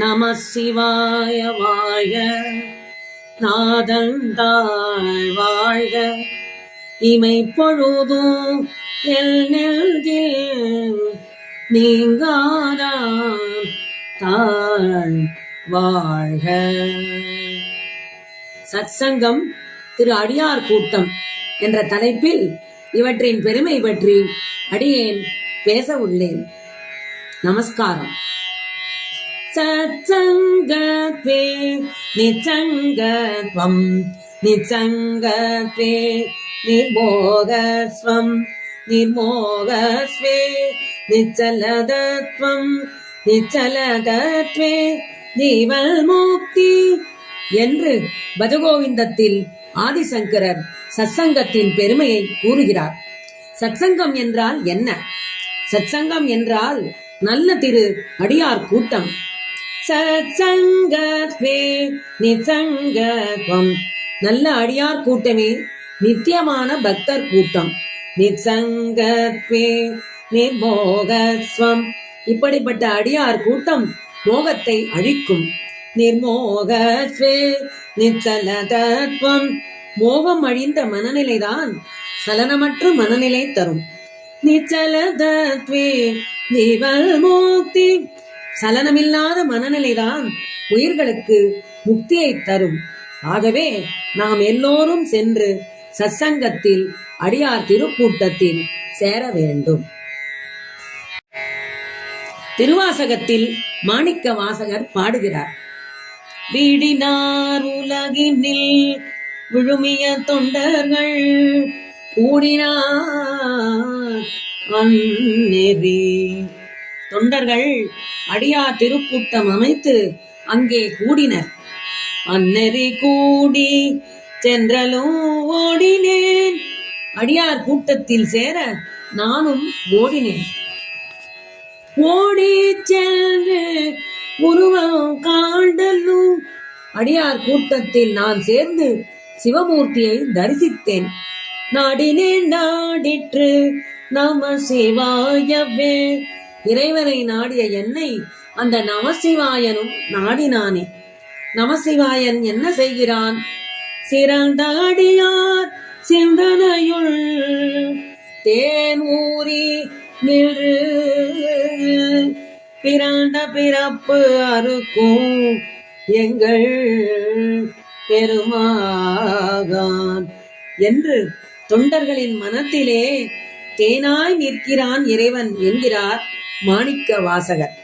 நம சிவாய வாழ்க, நாதந்தாள் வாழ்க, இமை பொழுதும் எல் நெஞ்சில் நீங்காதான் தாழ் வாழ்க. சத்சங்கம் திரு அடியார் கூட்டம் என்ற தலைப்பில் இவற்றின் பெருமை பற்றி அடியேன் பேச உள்ளேன். நமஸ்காரம். சத்சங்கத்வே நிச்சங்கத்வம் நிச்சங்கத்வே நிர்மோகஸ்வம் நிர்மோகஸ்வே நிச்சலதத்வம் நிச்சலதத்வே ஜீவன்முக்தி என்று பஜகோவிந்தத்தில் ஆதிசங்கரர் சத்சங்கத்தின் பெருமையை கூறுகிறார். சத்சங்கம் என்றால் என்ன? சத்சங்கம் என்றால் நல்ல திரு அடியார் கூட்டம். சத்சங்கத்வே நிச்சங்கத்வம், நல்ல அடியார் கூட்டமே நித்தியமான பக்தர் கூட்டம். நிச்சங்கத்வே நிர்மோகஸ்வம், இப்படிப்பட்ட அடியார் கூட்டம் மோகத்தை அழிக்கும். நிர்மோகஸ்வே நிச்சலதத்வம், மோகம் அழிந்த மனநிலைதான் சலனமற்ற மனநிலை தரும். நிச்சலதத்வே ஜீவன்முக்தி, சலனமில்லாத மனநிலைதான் உயிர்களுக்கு முக்தியை தரும். ஆகவே நாம் எல்லோரும் சென்று சத்சங்கத்தில் அடியார் திருக்கூட்டத்தில் சேர வேண்டும். திருவாசகத்தில் மாணிக்க வாசகர் பாடுகிறார். வீடினார் உலகினில் விழுமிய தொண்டர்கள் கூடினார் அந்நெறி. தொண்டர்கள் அடியார் திருக்கூட்டம் அமைத்து அங்கே கூடினர். அந்நெறி கூடி சென்றலும் ஓடினேன், அடியார் கூட்டத்தில் சேர நானும் ஓடினேன். ஓடி சென்று உருவம் காண்டலும், அடியார் கூட்டத்தில் நான் சேர்ந்து சிவமூர்த்தியை தரிசித்தேன். நாடினேன் நாடிற்று நம சிவாயவே, இறைவனை நாடிய என்னை அந்த நமசிவாயனும் நாடினானே. நமசிவாயன் என்ன செய்கிறான்? சிறந்த அடியார் சிந்தனையுள் தேன் ஊறி நின்று பிறந்த பிறப்பு அறுக்கும் எங்கள் பெருமாகான் என்று தொண்டர்களின் மனத்திலே தேனாய் நிற்கிறான் இறைவன் என்கிறார் மாணிக்க வாசகர்.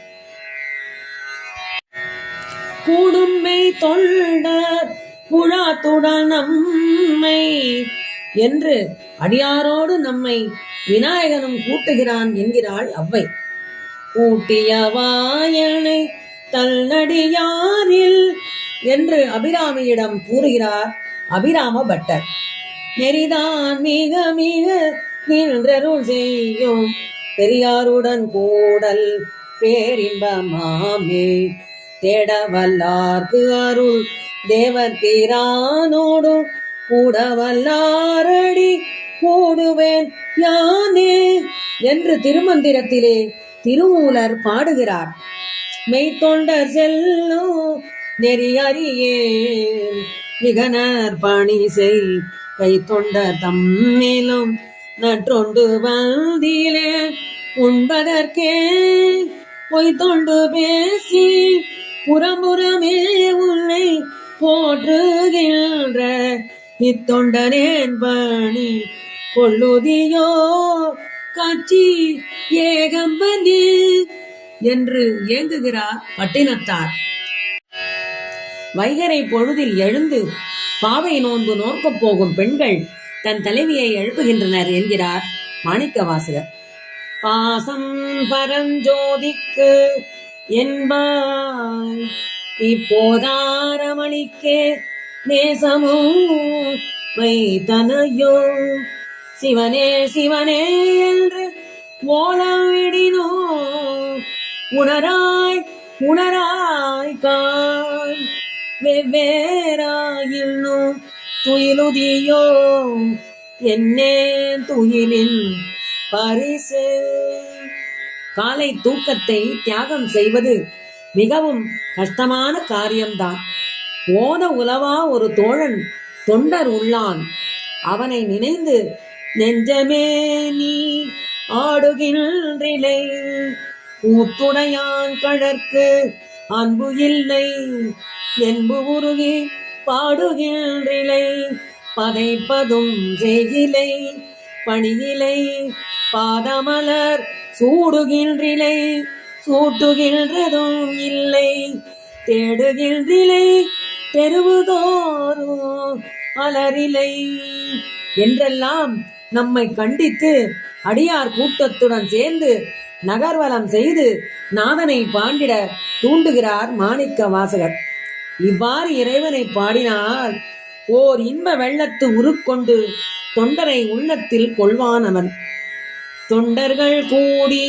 கூடும்மை தொண்டர் குழாத்துடன் நம்மை என்று அடியாரோடு நம்மை விநாயகனும் கூட்டுகிறான் என்கிறாள் அவ்வை. கூட்டிய வாயனை தன்னடியாரில் என்று அபிராமியிடம் கூறுகிறார் அபிராம பட்டர். நெறிதான் மிக மிக நின்றருள் செய்யும் பெரியாருடன் கூடல் பேரின்பமாமே, தேட வல்லார்க்கு அருள் தேவர் தீரானோடு கூட வல்லாரடி கூடுவேன் யானே என்று திருமந்திரத்திலே திருமூலர் பாடுகிறார். மெய்த்தொண்டர் செல்லும் நெறி அறியேன் மிகனர் பணி செய் கை தொண்டர் தம்மிலும் நற்றொண்டு வந்திலே உண்பதற்கே பொய்த்தொண்டு பேசி புறமுறமே உன்னை போற்றுகின்ற இத்தொண்டனேன் பணி கொள்ளுதியோ காட்சி ஏகம்பனே என்று ஏங்குகிறார் பட்டினத்தார். வைகரை பொழுதில் எழுந்து பாவை நோன்பு நோக்கப் போகும் பெண்கள் தன் தலைவியை எழுப்புகின்றனர் என்கிறார் மாணிக்க வாசகர். பாசம் பரஞ்சோதிக்கு என்பாய் இப்போதாரமணிக்கே நேசமும் வைத்தனையோ, சிவனே சிவனே என்று ஓலவிடினோ உணராய் உணராய் காய் வெவ்வேறாயினும் துயிலுதியோ என்னே துயிலின் பரிசு. காலை தூக்கத்தை தியாகம் செய்வது மிகவும் கஷ்டமான காரியம்தான். ஓத உலவா ஒரு தோழன் தொண்டர் உள்ளான். அவனை நினைந்து நெஞ்சமே நீ ஆடுகின்றிலை, கூத்துடையான் கழற்கு அன்பு இல்லை என்பு உருகி பாடுகின்றிலை, பதைப்பதும் செய்கிலை பணியிலை, பாதமலர் சூடுகின்றிலை சூட்டுகின்றதும் இல்லை, தேடுகின்றிலை தெருவுதோறும் அலரிலை என்றெல்லாம் நம்மை கண்டித்து அடியார் கூட்டத்துடன் சேர்ந்து நகர்வலம் செய்து நாதனை பாண்டிட தூண்டுகிறார் மாணிக்க வாசகர். இவ்வாறு இறைவனை பாடினால் ஓர் இன்ப வெள்ளத்து உருக்கொண்டு தொண்டரை உள்ளத்தில் கொள்வான் அவன். தொண்டர்கள் கூடி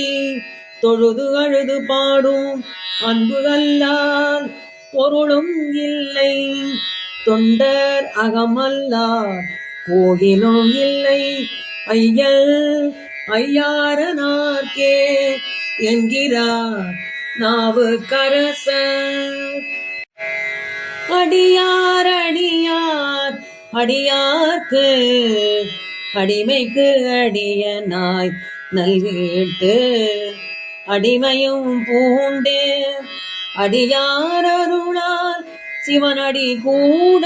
தொழுது அழுது பாடும் அன்பு அல்லால் பொருளும் இல்லை, தொண்டர் அகமல்லார் கோயிலும் இல்லை, ஐயல் ஐயாரனார்க்கே என்கிறார் நாவுக்கரசர். அடியார் அடியார் அடியார்க்கு அடிமைக்கு அடியனாய் நல்கிட்டு, அடிமையும் பூண்டே அடியார் அருளால் சிவனடி கூட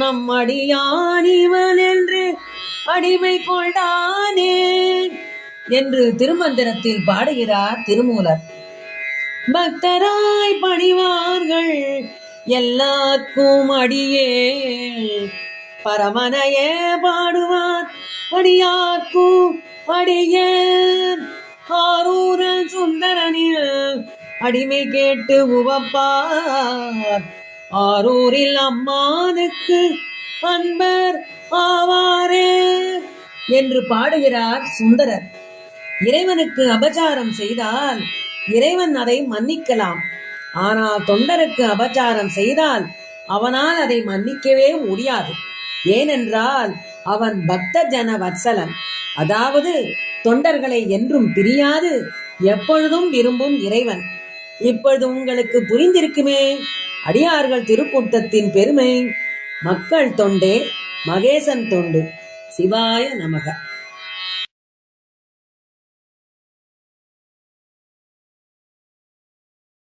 நம் அடியான் இவன் என்று அடிமை கொண்டானே என்று திருமந்திரத்தில் பாடுகிறார் திருமூலர். பக்தராய் பணிவார்கள் எல்லாருக்கும் அடியே, பரமனையே பாடுவார் அடியார்க்கும் அடியே. ஆரூரன் சுந்தரனில் அடிமை கேட்டு உவப்பார், ஆரூரில் அம்மானுக்கு அன்பர் ஆவாரே என்று பாடுகிறார் சுந்தரர். இறைவனுக்கு அபச்சாரம் செய்தால் இறைவன் அதை மன்னிக்கலாம். ஆனால் தொண்டருக்கு அபச்சாரம் செய்தால் அவனால் அதை மன்னிக்கவே முடியாது. ஏனென்றால் அவன் பக்த ஜன வத்சலன், அதாவது தொண்டர்களை என்றும் பிரியாது எப்பொழுதும் விரும்பும் இறைவன். இப்பொழுது உங்களுக்கு புரிந்திருக்குமே அடியார்கள் திருக்கூட்டத்தின் பெருமை. மக்கள் தொண்டே மகேசன் தொண்டு. சிவாய நமக.